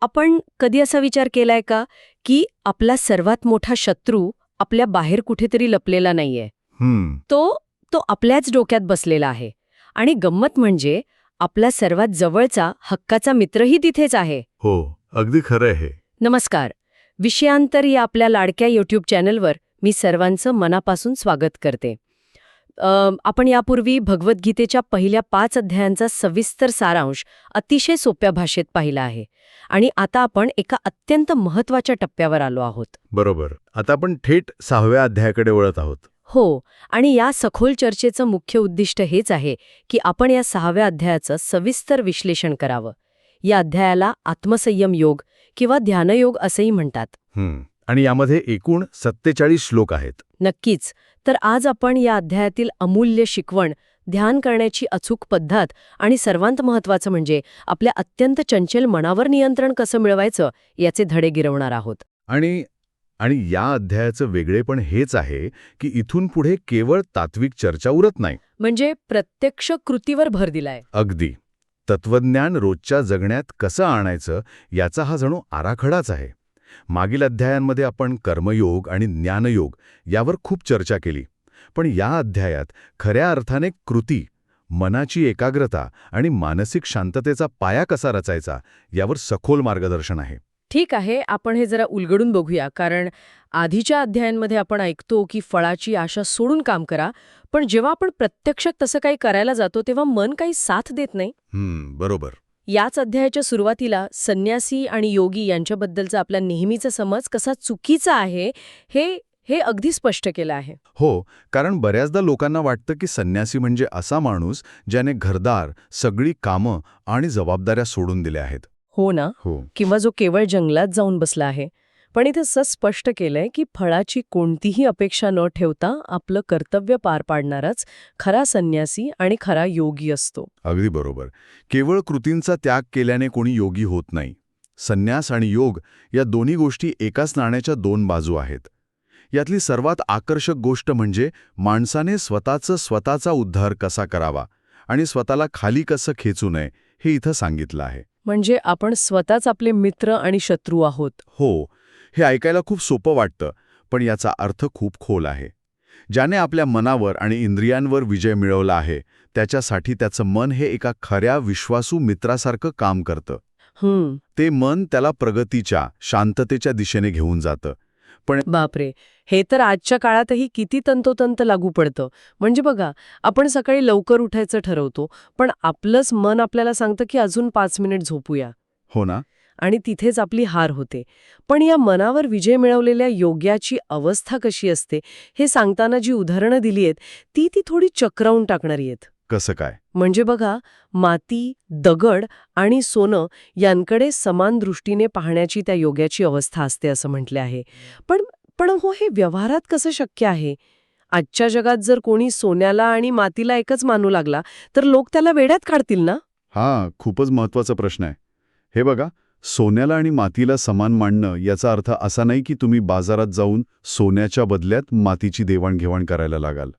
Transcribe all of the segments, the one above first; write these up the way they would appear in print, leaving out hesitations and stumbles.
आपण कधी असा विचार केलाय का की आपला सर्वात मोठा शत्रू आपल्या बाहेर कुठेतरी लपलेला नाहीये? तो तो आपल्याच डोक्यात बसलेला आहे. आणि गंमत म्हणजे आपला सर्वात जवळचा हक्काचा मित्रही तिथेच आहे. हो, अगदी खरं आहे. नमस्कार. विषयांतर या आपल्या लाडक्या यूट्यूब चॅनलवर मी सर्वांचं मनापासून स्वागत करते. आपण यापूर्वी भगवद्गीतेच्या पहिल्या 5 अध्यायांचा सविस्तर सारांश अतिशय सोप्या भाषेत पाहिला आहे. आणि आता आपण एका अत्यंत महत्त्वाच्या टप्प्यावर आलो आहोत. बरोबर. आता आपण थेट 6व्या अध्यायाकडे वळत आहोत. हो, आणि या सखोल चर्चेचं मुख्य उद्दिष्ट हेच आहे की आपण या 6व्या अध्यायाचं सविस्तर विश्लेषण करावं. या अध्यायाला आत्मसंयम योग किंवा ध्यानयोग असंही म्हणतात. आणि यामध्ये एकूण 47 श्लोक आहेत. नक्कीच. तर आज आपण या अध्यायातील अमूल्य शिकवण, ध्यान करण्याची अचूक पद्धत आणि सर्वांत महत्त्वाचं म्हणजे आपल्या अत्यंत चंचल मनावर नियंत्रण कसं मिळवायचं याचे धडे गिरवणार आहोत. आणि या अध्यायाचं वेगळेपण हेच आहे की इथून पुढे केवळ तात्विक चर्चा उरत नाही. म्हणजे प्रत्यक्ष कृतीवर भर दिलाय. अगदी. तत्वज्ञान रोजच्या जगण्यात कसं आणायचं याचा हा जणू आराखडाच आहे. मागील अध्यायांमध्ये आपण कर्मयोग आणि ज्ञानयोग यावर खूप चर्चा केली. पण या अध्यायात खऱ्या अर्थाने कृती, मनाची एकाग्रता आणि मानसिक शांततेचा पाया कसा रचायचा यावर सखोल मार्गदर्शन आहे. ठीक आहे, आपण हे जरा उलगडून बघूया. कारण आधीच्या अध्यायांमध्ये आपण ऐकतो की फळाची आशा सोडून काम करा, पण जेव्हा आपण प्रत्यक्षात तसं काही करायला जातो तेव्हा मन काही साथ देत नाही. बरोबर. याच अध्यायाच्या सुरुवातीला संन्यासी आणि योगी यांच्याबद्दलचा आपला नेहमीचा समज कसा चुकीचा आहे हे अगदी स्पष्ट केलं आहे. हो, कारण बऱ्याचदा लोकांना वाटतं की संन्यासी म्हणजे असा माणूस ज्याने घरदार, सगळी कामं आणि जबाबदाऱ्या सोडून दिल्या आहेत. हो ना. हो. किंवा जो केवळ जंगलात जाऊन बसला आहे. पण इथे असं स्पष्ट केलंय की फळाची कोणतीही अपेक्षा न ठेवता आपलं कर्तव्य पार पाडणाराच खरा संन्यासी आणि खरा योगी असतो. अगदी बरोबर. केवळ कृतींचा त्याग केल्याने कोणी योगी होत नाही. संन्यास आणि योग या दोन्ही गोष्टी एकाच नाण्याच्या 2 बाजू आहेत. यातली सर्वात आकर्षक गोष्ट म्हणजे माणसाने स्वतःचा उद्धार कसा करावा आणि स्वतःला खाली कसं खेचू नये हे इथं सांगितलं आहे. म्हणजे आपण स्वतःच आपले मित्र आणि शत्रू आहोत. हो, हे ऐकायला खूप सोपं वाटतं, पण याचा अर्थ खूप खोल आहे. ज्याने आपल्या मनावर आणि इंद्रियांवर विजय मिळवला आहे, त्याच्यासाठी त्याचं मन हे एका खऱ्या विश्वासू मित्रासारखं काम करतं. ते मन त्याला प्रगतीच्या, शांततेच्या दिशेने घेऊन जातं. पण बापरे, हे तर आजच्या काळातही किती तंतोतंत लागू पडतं. म्हणजे बघा, आपण सकाळी लवकर उठायचं ठरवतो, पण आपलंच मन आपल्याला सांगतं की अजून 5 मिनिट झोपूया. हो ना. आणि तिथेच आपली हार होते. पण या मनावर विजय मिळवलेल्या योग्याची अवस्था कशी असते हे सांगताना जी उदाहरणं दिली आहेत ती थोडी चक्रावून टाकणारी आहेत. कसं काय? म्हणजे बघा, माती, दगड आणि सोनं यांकडे समान दृष्टीने पाहण्याची त्या योग्याची अवस्था असते असं म्हटले आहे. पण हो, हे व्यवहारात कसं शक्य आहे? आजच्या जगात जर कोणी सोन्याला आणि मातीला एकच मानू लागला तर लोक त्याला वेड्यात काढतील ना? हा खूपच महत्वाचा प्रश्न आहे. हे बघा, सोन्याला आणि मातीला समान मानणं याचा अर्थ असा नाही की तुम्ही बाजारात जाऊन सोन्याच्या बदल्यात मातीची देवाणघेवाण करायला लागाल.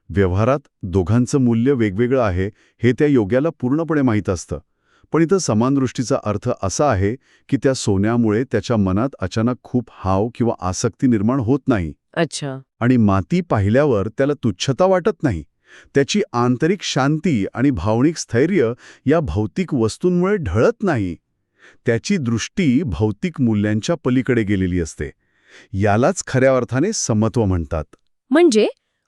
व्यवहारात दोघांचं मूल्य वेगवेगळं आहे हे त्या योग्याला पूर्णपणे माहीत असतं. पण इथं समान दृष्टीचा अर्थ असा आहे की त्या सोन्यामुळे त्याच्या मनात अचानक खूप हाव किंवा आसक्ती निर्माण होत नाही. अच्छा. आणि माती पाहिल्यावर त्याला तुच्छता वाटत नाही. त्याची आंतरिक शांती आणि भावनिक स्थैर्य या भौतिक वस्तूंमुळे ढळत नाही. त्याची दृष्टी भौतिक मूल्यांच्या पलीकडे गेलेली असते. यालाच खऱ्या अर्थाने समत्व म्हणतात. म्हणजे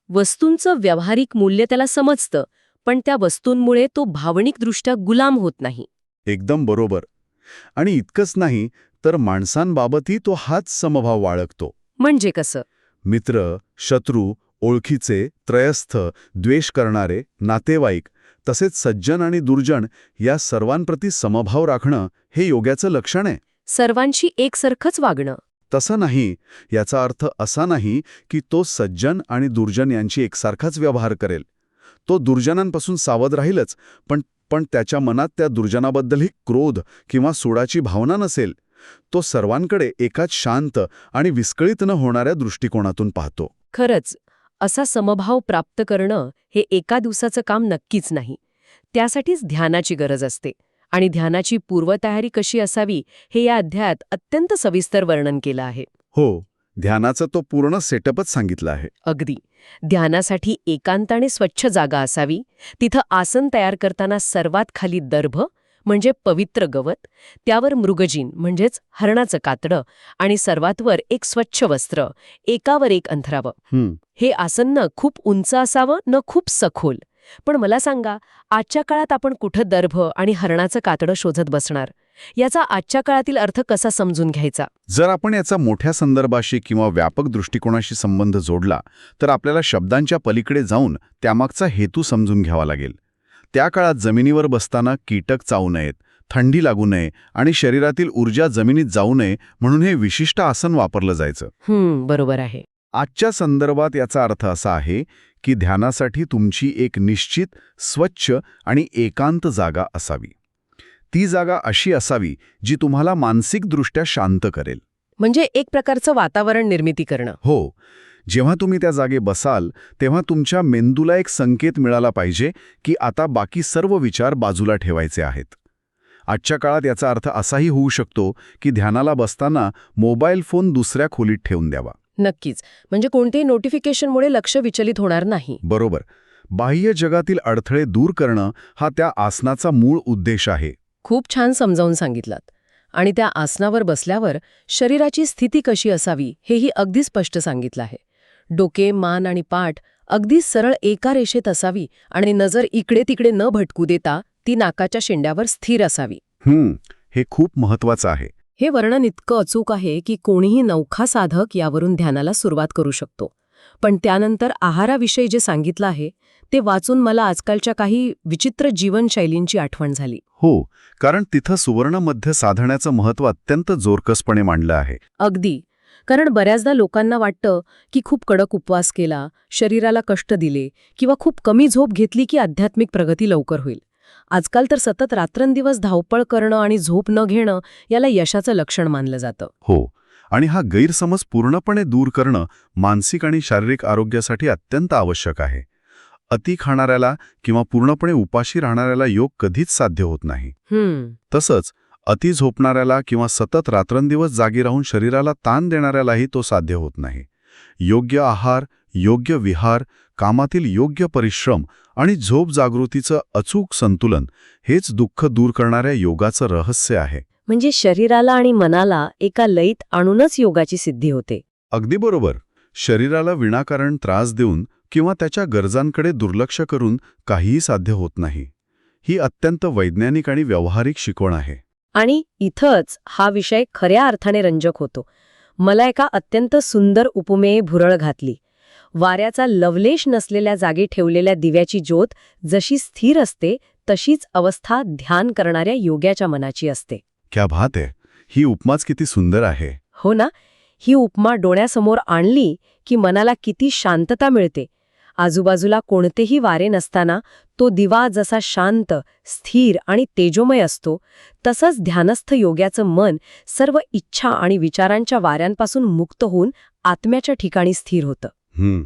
वस्तूंचं व्यावहारिक मूल्य त्याला समजतं, पण त्या वस्तूंमुळे तो भावनिकदृष्ट्या गुलाम होत नाही. एकदम बरोबर. आणि इतकंच नाही तर माणसांबाबतही तो हाच समभाव बाळगतो. म्हणजे कसं? मित्र, शत्रू, ओळखीचे, त्रयस्थ, द्वेष करणारे, नातेवाईक तसेच सज्जन आणि दुर्जन या सर्वांप्रती समभाव राखणं हे योग्याचं लक्षण आहे. सर्वांशी एकसारखंच वागणं. तसं नाही. याचा अर्थ असा नाही की तो सज्जन आणि दुर्जन यांची एकसारखाच व्यवहार करेल. तो दुर्जनांपासून सावध राहीलच, पण त्याच्या मनात त्या दुर्जनाबद्दलही क्रोध किंवा सूडाची भावना नसेल. तो सर्वांकडे एकाच शांत आणि विस्कळीत न होणाऱ्या दृष्टिकोनातून पाहतो. खरंच, असा समभाव प्राप्त करणं हे एका दिवसाचं काम नक्कीच नाही. त्यासाठीच ध्यानाची गरज असते. आणि ध्यानाची पूर्वतयारी कशी असावी हे या अध्यायात अत्यंत सविस्तर वर्णन केलं आहे. हो, ध्यानाचा तो पूर्ण सेटअपच सांगितला आहे. अगदी. ध्यानासाठी एकांत आणि स्वच्छ जागा असावी. तिथं आसन तयार करताना सर्वात खाली दर्भ म्हणजे पवित्र गवत, त्यावर मृगजीन म्हणजेच हरणाचं कातडं आणि सर्वात वर एक स्वच्छ वस्त्र, एकावर एक अंथरावं. हे आसन न खूप उंच असावं न खूप सखोल. पण मला सांगा, आजच्या काळात आपण कुठं दर्भ आणि हरणाचं कातडं शोधत बसणार? याचा आजच्या काळातील अर्थ कसा समजून घ्यायचा? जर आपण याचा मोठ्या संदर्भाशी किंवा व्यापक दृष्टिकोनाशी संबंध जोडला तर आपल्याला शब्दांच्या पलीकडे जाऊन त्यामागचा हेतू समजून घ्यावा लागेल. त्या काळात जमिनीवर बसताना कीटक चावू नयेत, थंडी लागू नये आणि शरीरातील ऊर्जा जमिनीत जाऊ नये म्हणून हे विशिष्ट आसन वापरलं जायचं. बरोबर आहे. आजच्या संदर्भात याचा अर्थ असा आहे की ध्यानासाठी तुमची एक निश्चित, स्वच्छ आणि एकांत जागा असावी. ती जागा अशी असावी जी तुम्हाला मानसिकदृष्ट्या शांत करेल. म्हणजे एक प्रकारचं वातावरण निर्मिती करणं. हो, जेव्हा तुम्ही त्या जागे बसाल तेव्हा तुमच्या मेंदूला एक संकेत मिळाला पाहिजे की आता बाकी सर्व विचार बाजूला ठेवायचे आहेत. आजच्या काळात याचा अर्थ असाही होऊ शकतो की ध्यानाला बसताना मोबाईल फोन दुसऱ्या खोलीत ठेवून द्यावा. नक्कीच. म्हणजे कोणतेही नोटिफिकेशनमुळे लक्ष विचलित होणार नाही. बरोबर. बाह्य जगातील अडथळे दूर करणं हा त्या आसनाचा मूळ उद्देश आहे. खूप छान समजावून सांगितलात. आणि त्या आसनावर बसल्यावर शरीराची स्थिती कशी असावी हेही अगदी स्पष्ट सांगितलं आहे. डोके, मान आणि पाठ अगदी सरळ एका रेषेत असावी आणि नजर इकडे तिकडे न भटकू देता ती नाकाच्या शेंड्यावर स्थिर असावी. हे खूप महत्वाचं आहे. हे वर्णन इतकं अचूक आहे की कोणीही नवखा साधक यावरून ध्यानाला सुरुवात करू शकतो. पण त्यानंतर आहाराविषयी जे सांगितलं आहे ते वाचून मला आजकालच्या काही विचित्र जीवनशैलींची आठवण झाली. हो, कारण तिथं सुवर्णमध्य साधण्याचं महत्त्व अत्यंत जोरकसपणे मांडलं आहे. अगदी. कारण बऱ्याचदा लोकांना वाटतं की खूप कडक उपवास केला, शरीराला कष्ट दिले किंवा खूप कमी झोप घेतली की आध्यात्मिक प्रगती लवकर होईल. आजकाल तर सतत रात्रंदिवस धावपळ करणं आणि झोप न घेणं याला यशाचं लक्षण मानलं जातं. हो, आणि हा गैरसमज पूर्णपणे दूर करणं मानसिक आणि शारीरिक आरोग्यासाठी अत्यंत आवश्यक आहे. अति खाणाऱ्याला किंवा पूर्णपणे उपाशी राहणाऱ्याला योग कधीच साध्य होत नाही. तसंच अति झोपणाऱ्याला किंवा सतत रात्रंदिवस जागी राहून शरीराला ताण देणाऱ्यालाही तो साध्य होत नाही. योग्य आहार, योग्य विहार, कामातील योग्य परिश्रम आणि झोप जागृतीचं अचूक संतुलन हेच दुःख दूर करणाऱ्या योगाचं रहस्य आहे. म्हणजे शरीराला आणि मनाला एका लयीत आणूनच योगाची सिद्धी होते. अगदी बरोबर. शरीराला विनाकारण त्रास देऊन किंवा त्याच्या गरजांकडे दुर्लक्ष करून काहीही साध्य होत नाही. ही अत्यंत वैज्ञानिक आणि व्यावहारिक शिकवण आहे. आणि इथंच हा विषय खऱ्या अर्थाने रंजक होतो. मला एका अत्यंत सुंदर उपमेये भुरळ घातली. वाऱ्याचा लवलेश नसलेल्या जागी ठेवलेल्या दिव्याची ज्योत जशी स्थिर असते तशीच अवस्था ध्यान करणाऱ्या योग्याच्या मनाची असते. क्या बात आहे. ही उपमाच किती सुंदर आहे. हो ना. ही उपमा डोळ्यासमोर आणली की मनाला किती शांतता मिळते. आजूबाजूला कोणतेही वारे नसताना तो दिवा जसा शांत, स्थिर आणि तेजोमय असतो तसंच ध्यानस्थ योग्याचं मन सर्व इच्छा आणि विचारांच्या वाऱ्यांपासून मुक्त होऊन आत्म्याच्या ठिकाणी स्थिर होतं.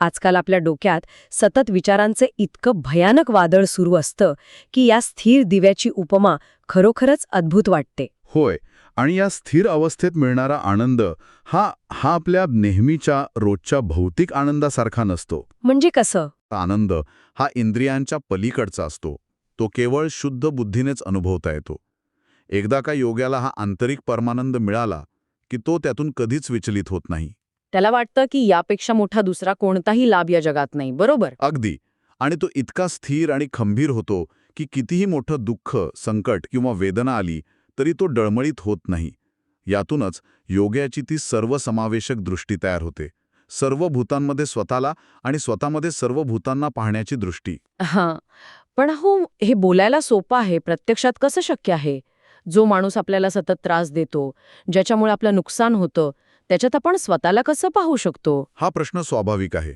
आजकाल आपल्या डोक्यात सतत विचारांचे इतकं भयानक वादळ सुरू असतं की या स्थिर दिव्याची उपमा खरोखरच अद्भुत वाटते. होय, आणि या स्थिर अवस्थेत मिळणारा आनंद हा आपल्या नेहमीच्या रोजच्या भौतिक आनंदासारखा नसतो. म्हणजे कसं? आनंद हा इंद्रियांच्या पलीकडचा असतो. तो केवळ शुद्ध बुद्धीनेच अनुभवता येतो. एकदा का योग्याला हा आंतरिक परमानंद मिळाला की तो त्यातून कधीच विचलित होत नाही. त्याला वाटतं की यापेक्षा मोठा दुसरा कोणताही लाभ या जगात नाही. बरोबर. अगदी. आणि तो इतका स्थिर आणि खंबीर होतो की कितीही मोठं दुःख, संकट किंवा वेदना आली तरी तो डळमळीत होत नाही. यातूनच योग्याची ती सर्वसमावेशक दृष्टी तयार होते. सर्व भूतांमध्ये स्वतःला आणि स्वतःमध्ये सर्व भूतांना पाहण्याची दृष्टी. हां. पण हे बोलायला सोपं आहे. प्रत्यक्षात कसं शक्य आहे? जो माणूस आपल्याला सतत त्रास देतो, ज्याच्यामुळे आपलं नुकसान होतं, त्याच्यात आपण स्वतःला कसं पाहू शकतो? हा प्रश्न स्वाभाविक आहे.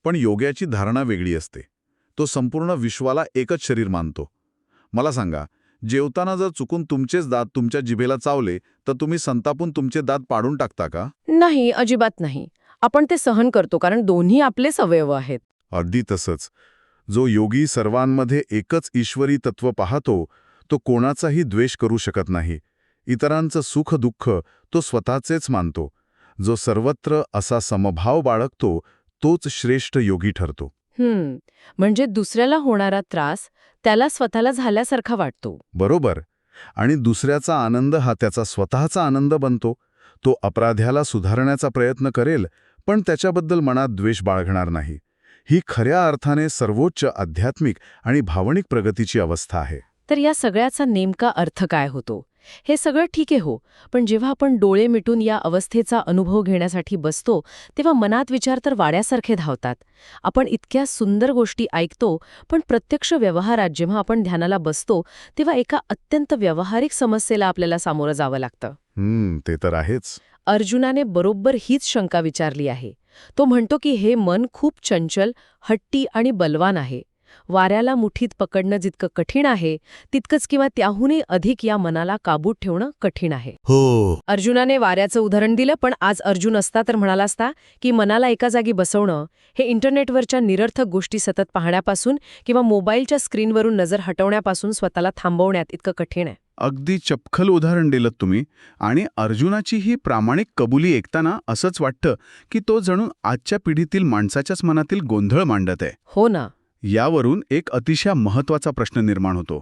पण योग्याची धारणा वेगळी असते. तो संपूर्ण विश्वाला एकच शरीर मानतो. मला सांगा, जेवताना जर चुकून तुमचेच दात तुमच्या जिभेला चावले तर तुम्ही संतापून तुमचे दात पाडून टाकता का? नाही, अजिबात नाही. आपण ते सहन करतो कारण दोन्ही आपलेच अवयव आहेत. अगदी तसंच. जो योगी सर्वांमध्ये एकच ईश्वरी तत्व पाहतो, तो कोणाचाही द्वेष करू शकत नाही. इतरांचं सुख दुःख तो स्वतःचेच मानतो. जो सर्वत्र असा समभाव बाळगतो, तोच श्रेष्ठ योगी ठरतो. म्हणजे दुसऱ्याला होणारा त्रास त्याला स्वतःला झाल्यासारखा वाटतो. बरोबर. आणि दुसऱ्याचा आनंद हा त्याचा स्वतःचा आनंद बनतो. तो अपराध्याला सुधारण्याचा प्रयत्न करेल, पण त्याच्याबद्दल मनात द्वेष बाळगणार नाही. ही खऱ्या अर्थाने सर्वोच्च आध्यात्मिक आणि भावनिक प्रगतीची अवस्था आहे. तर या सगळ्याचा नेमका अर्थ काय होतो? हे सगळं ठीक आहे हो, पण जेव्हा आपण डोळे मिटून या अवस्थेचा अनुभव घेण्यासाठी बसतो तेव्हा मनात विचार तर वाड्यासारखे धावतात. आपण इतक्या सुंदर गोष्टी ऐकतो, पण प्रत्यक्ष व्यवहारात जेव्हा आपण ध्यानाला बसतो तेव्हा एका अत्यंत व्यावहारिक समस्येला आपल्याला सामोरं जावं लागतं. ते तर आहेच. अर्जुनाने बरोबर हीच शंका विचारली आहे. तो म्हणतो की हे मन खूप चंचल, हट्टी आणि बलवान आहे. वाऱ्याला मुठीत पकडणं जितकं कठीण आहे, तितकंच किंवा त्याहूनही अधिक या मनाला काबूत ठेवणं कठीण आहे. हो. अर्जुनाने वाऱ्याचं उदाहरण दिलं, पण आज अर्जुन असता तर म्हणाला असता की मनाला एका जागी बसवणं हे इंटरनेटवरच्या निरर्थक गोष्टी सतत पाहण्यापासून किंवा मोबाईलच्या स्क्रीनवरून नजर हटवण्यापासून स्वतःला थांबवण्यात इतकं कठीण आहे. अगदी चपखल उदाहरण दिलं तुम्ही. आणि अर्जुनाची ही प्रामाणिक कबुली ऐकताना असंच वाटतं की तो जणू आजच्या पिढीतील माणसाच्याच मनातील गोंधळ मांडत आहे. हो ना. यावरून एक अतिशय महत्त्वाचा प्रश्न निर्माण होतो.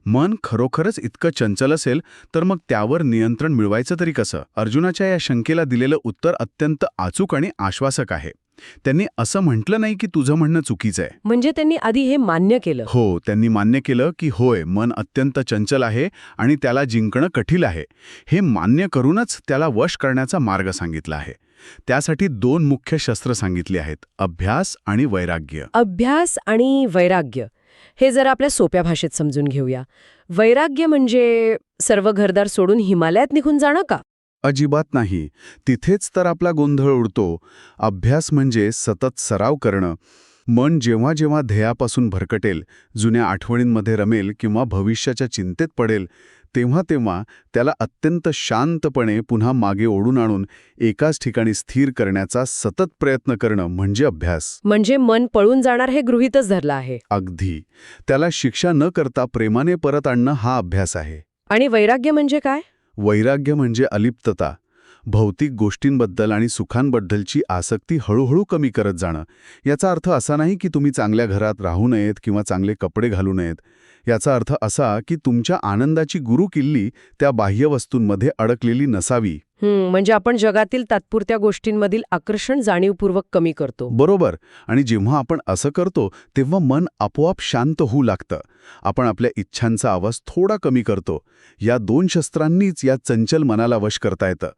मन खरोखरच इतकं चंचल असेल तर मग त्यावर नियंत्रण मिळवायचं तरी कसं? अर्जुनाच्या या शंकेला दिलेलं उत्तर अत्यंत अचूक आणि आश्वासक आहे. त्यांनी असं म्हटलं नाही की तुझं म्हणणं चुकीचं आहे. म्हणजे त्यांनी आधी हे मान्य केलं. हो, त्यांनी मान्य केलं की होय, मन अत्यंत चंचल आहे आणि त्याला जिंकणं कठीण आहे. हे मान्य करूनच त्याला वश करण्याचा मार्ग सांगितला आहे. त्यासाठी 2 मुख्य शस्त्र सांगितली आहेत: अभ्यास आणि वैराग्य. अभ्यास आणि वैराग्य हे जर आपल्या सोप्या भाषेत समजून घेऊया. वैराग्य म्हणजे सर्व घरदार सोडून हिमालयात निघून जाणं का? अजिबात नाही. तिथेच तर आपला गोंधळ उडतो. अभ्यास म्हणजे सतत सराव करणं. मन जेव्हा जेव्हा ध्येयापासून भरकटेल, जुन्या आठवणींमध्ये रमेल किंवा भविष्याच्या चिंतेत पडेल, तेव्हा तेव्हा त्याला अत्यंत शांतपणे पुन्हा मागे ओढून आणून एकाच ठिकाणी स्थिर करण्याचा सतत प्रयत्न करणं म्हणजे अभ्यास. म्हणजे मन पळून जाणार हे गृहीतच धरलं आहे. अगदी. त्याला शिक्षा न करता प्रेमाने परत आणणं हा अभ्यास आहे. आणि वैराग्य म्हणजे काय? वैराग्य म्हणजे अलिप्तता. भौतिक गोष्टींबद्दल आणि सुखांबद्दलची आसक्ती हळूहळू कमी करत जाणं. याचा अर्थ असा नाही की तुम्ही चांगल्या घरात राहू नयेत किंवा चांगले कपडे घालू नयेत. याचा अर्थ असा की तुमच्या आनंदाची गुरुकिल्ली त्या बाह्य वस्तूंमध्ये अडकलेली नसावी. म्हणजे आपण जगातील तात्पुरत्या गोष्टींमधील आकर्षण जाणीवपूर्वक कमी करतो. बरोबर. आणि जेव्हा आपण असं करतो तेव्हा मन आपोआप शांत होऊ लागतं. आपण आपल्या इच्छांचा आवाज थोडा कमी करतो. या 2 शस्त्रांनीच या चंचल मनाला वश करता येतं.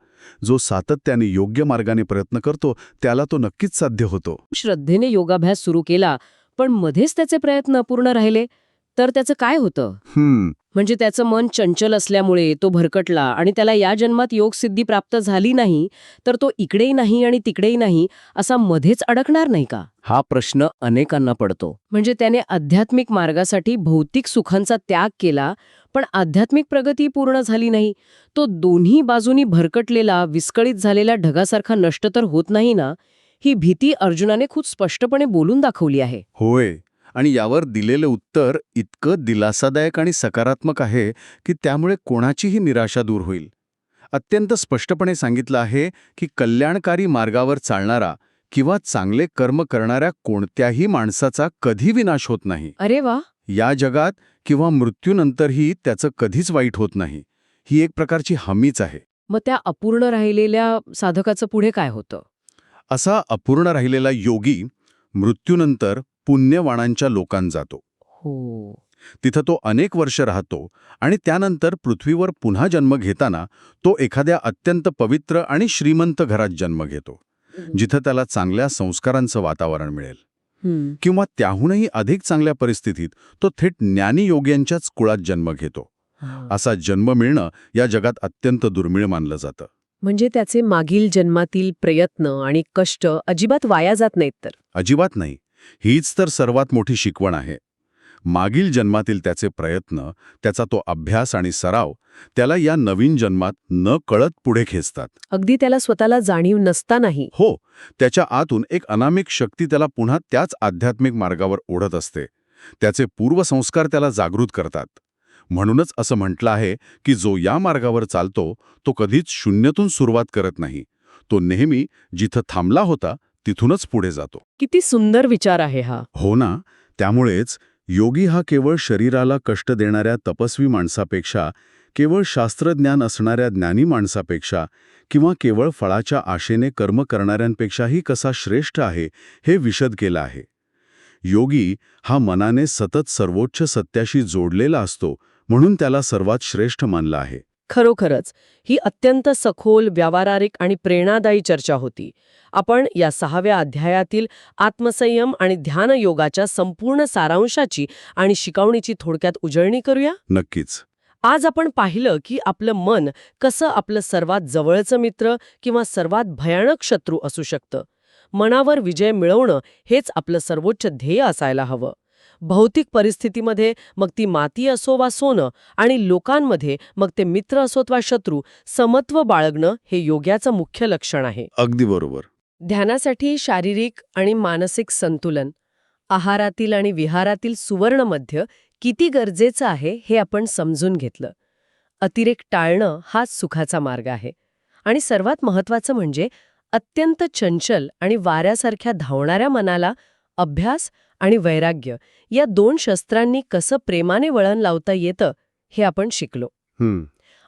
जो सातत्याने योग्य मार्गाने प्रयत्न करतो त्याला तो नक्कीच साध्य होतो. श्रद्धेने योगाभ्यास सुरू केला, पण मध्येच त्याचे प्रयत्न अपूर्ण राहिले तर त्याचं काय होतं? म्हणजे त्याचं मन चंचल असल्यामुळे तो भरकटला आणि त्याला या जन्मात योगसिद्धी प्राप्त झाली नाही, तर तो इकडेही नाही आणि तिकडेही नाही असा मध्येच अडकणार नाही का? हा प्रश्न अनेकांना पडतो. म्हणजे त्याने आध्यात्मिक मार्गासाठी भौतिक सुखांचा त्याग केला, पण आध्यात्मिक प्रगती पूर्ण झाली नाही. तो दोन्ही बाजूनी भरकटलेला, विस्कळीत झालेला ढगासारखा नष्ट तर होत नाही ना? ही भीती अर्जुनाने खूप स्पष्टपणे बोलून दाखवली आहे. होय. आणि यावर दिलेलं उत्तर इतकं दिलासादायक आणि सकारात्मक आहे की त्यामुळे कोणाचीही निराशा दूर होईल. अत्यंत स्पष्टपणे सांगितलं आहे की कल्याणकारी मार्गावर चालणारा किंवा चांगले कर्म करणाऱ्या कोणत्याही माणसाचा कधी विनाश होत नाही. अरे वा. या जगात किंवा मृत्यूनंतरही त्याचं कधीच वाईट होत नाही. ही एक प्रकारची हमीच आहे. मग त्या अपूर्ण राहिलेल्या साधकाचं पुढे काय होतं? असा अपूर्ण राहिलेला योगी मृत्यूनंतर पुण्यवाणांच्या लोकांत जातो. हो. तिथं तो अनेक वर्ष राहतो आणि त्यानंतर पृथ्वीवर पुन्हा जन्म घेताना तो एखाद्या अत्यंत पवित्र आणि श्रीमंत घरात जन्म घेतो, जिथं त्याला चांगल्या संस्कारांचं वातावरण मिळेल. किंवा त्याहूनही अधिक चांगल्या परिस्थितीत तो थेट ज्ञानी योग्यांच्याच कुळात जन्म घेतो. असा जन्म मिळणं या जगात अत्यंत दुर्मिळ मानलं जातं. म्हणजे त्याचे मागील जन्मातील प्रयत्न आणि कष्ट अजिबात वाया जात नाहीत तर? अजिबात नाही. हीच तर सर्वात मोठी शिकवण आहे. मागील जन्मातील त्याचे प्रयत्न, त्याचा तो अभ्यास आणि सराव त्याला या नवीन जन्मात न कळत पुढे खेचतात. अगदी त्याला स्वतःला जाणीव नसतानाही. हो, त्याच्या आतून एक अनामिक शक्ती त्याला पुन्हा त्याच आध्यात्मिक मार्गावर ओढत असते. त्याचे पूर्वसंस्कार त्याला जागृत करतात. म्हणूनच असं म्हटलं आहे की जो या मार्गावर चालतो तो कधीच शून्यातून सुरुवात करत नाही. तो नेहमी जिथं थांबला होता तिथूनच पुढे जातो. किती सुंदर विचार आहे हा. हो ना, त्यामुळेच योगी हा केवळ शरीराला कष्ट देणाऱ्या तपस्वी माणसापेक्षा, केवळ शास्त्रज्ञान असणाऱ्या ज्ञानी माणसापेक्षा किंवा केवळ फळाच्या आशेने कर्म करणाऱ्यांपेक्षाही कसा श्रेष्ठ आहे हे विशद केलं आहे. योगी हा मनाने सतत सर्वोच्च सत्याशी जोडलेला असतो, म्हणून त्याला सर्वात श्रेष्ठ मानलं आहे. खरोखरच ही अत्यंत सखोल, व्यावहारिक आणि प्रेरणादायी चर्चा होती. आपण या 6व्या अध्यायातील आत्मसंयम आणि ध्यानयोगाच्या संपूर्ण सारांशाची आणि शिकवणीची थोडक्यात उजळणी करूया. नक्कीच. आज आपण पाहिलं की आपलं मन कसं आपलं सर्वात जवळचं मित्र किंवा सर्वात भयानक शत्रू असू शकतं. मनावर विजय मिळवणं हेच आपलं सर्वोच्च ध्येय असायला हवं. भौतिक परिस्थितीमध्ये, मग ती माती असो वा सोनं, आणि लोकांमध्ये, मग ते मित्र असोत वा शत्रू, समत्व बाळगणं हे योग्याचं मुख्य लक्षण आहे. अगदी बरोबर. ध्यानासाठी शारीरिक आणि मानसिक संतुलन, आहारातील आणि विहारातील सुवर्णमध्य किती गरजेचं आहे हे आपण समजून घेतलं. अतिरेक टाळणं हाच सुखाचा मार्ग आहे. आणि सर्वात महत्त्वाचं म्हणजे अत्यंत चंचल आणि वाऱ्यासारख्या धावणाऱ्या मनाला अभ्यास आणि वैराग्य या 2 शस्त्रांनी कसं प्रेमाने वळण लावता येतं हे आपण शिकलो.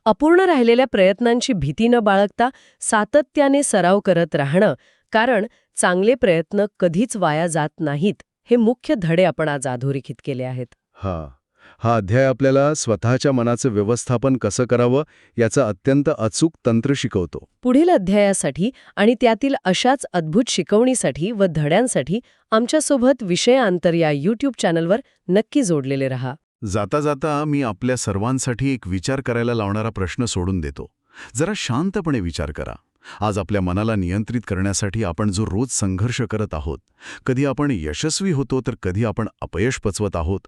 अपूर्ण राहिलेल्या प्रयत्नांची भीती न बाळगता सातत्याने सराव करत राहणं, कारण चांगले प्रयत्न कधीच वाया जात नाहीत, हे मुख्य धडे आपण आज अधोरेखित केले आहेत. हा अध्याय आपल्याला स्वतःच्या मनाचं व्यवस्थापन कसं करावं याचं अत्यंत अचूक तंत्र शिकवतो. पुढील अध्यायासाठी आणि त्यातील अशाच अद्भुत शिकवणीसाठी व धड्यांसाठी आमच्यासोबत विषयांतर या YouTube चॅनलवर नक्की जोडलेले रहा. जाता जाता मी आपल्या सर्वांसाठी एक विचार करायला लावणारा प्रश्न सोडून देतो. जरा शांतपणे विचार करा. आज आपल्या मनाला नियंत्रित करण्यासाठी आपण जो रोज संघर्ष करत आहोत, कधी आपण यशस्वी होतो तर कधी आपण अपयश पचवत आहोत,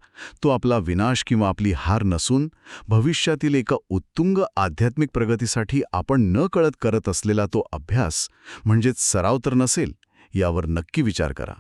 तो आपला विनाश किंवा आपली हार नसून भविष्यातील एका उत्तुंग आध्यात्मिक प्रगतीसाठी आपण न कळत करत असलेला तो अभ्यास म्हणजेच सराव तर नसेल, यावर नक्की विचार करा.